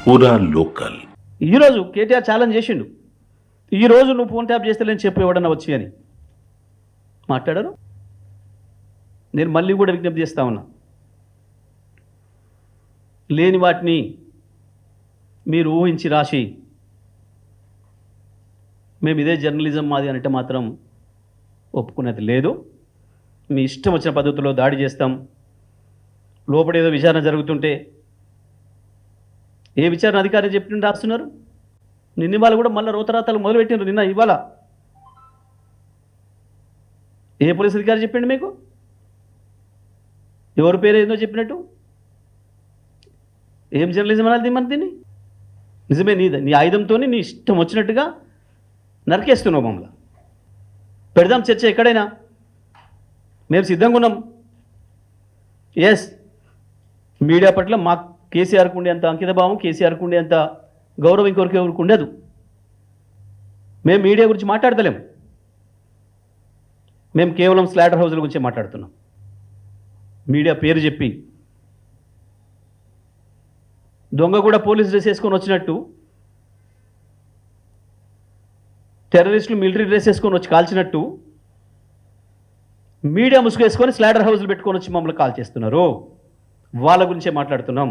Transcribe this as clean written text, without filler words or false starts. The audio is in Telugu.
పూరా లోకల్. ఈరోజు కేటీఆర్ ఛాలెంజ్ చేసిండు, ఈరోజు నువ్వు ఫోన్ ట్యాప్ చేస్తలేని చెప్పు ఎవడన్నా వచ్చి అని మాట్లాడారు. నేను మళ్ళీ కూడా విజ్ఞప్తి చేస్తా ఉన్నా, లేని వాటిని మీరు ఊహించి రాసి మేము ఇదే జర్నలిజం మాది అంటే మాత్రం ఒప్పుకునేది లేదు. మీ ఇష్టం వచ్చిన పద్ధతిలో దాడి చేస్తాం. లోపడేదో విచారణ జరుగుతుంటే ఏ విచారణ అధికారి చెప్పిన రాస్తున్నారు. నిన్న ఇవాళ కూడా మళ్ళీ రోతరాతలు మొదలుపెట్టినారు. నిన్న ఇవాళ ఏ పోలీస్ అధికారి చెప్పిండు మీకు? ఎవరి పేరు ఏందో చెప్పినట్టు? ఏం జర్నలిజం అనాలి మన దీన్ని? నిజమే, నీ ఆయుధంతో నీ ఇష్టం వచ్చినట్టుగా నరికేస్తున్నావు మమ్మల్ని. పెడదాం చర్చ ఎక్కడైనా, మేము సిద్ధంగా ఉన్నాం. ఎస్, మీడియా పట్ల మా కేసీఆర్కు ఉండే అంత అంకిత భావం, కేసీఆర్కు ఉండే అంత గౌరవం ఇంకొకరికి ఉండదు. మేము మీడియా గురించి మాట్లాడతలేము, మేము కేవలం స్లాటర్ హౌస్ల గురించి మాట్లాడుతున్నాం. మీడియా పేరు చెప్పి దొంగ కూడా పోలీస్ డ్రెస్ వేసుకొని వచ్చినట్టు, టెర్రరిస్టులు మిలిటరీ డ్రెస్ వేసుకొని వచ్చి కాల్చినట్టు మీడియా ముసుగు వేసుకొని స్లాటర్ హౌస్లు పెట్టుకొని వచ్చి మమ్మల్ని కాల్ చేస్తున్నారు. వాళ్ళ గురించే మాట్లాడుతున్నాం.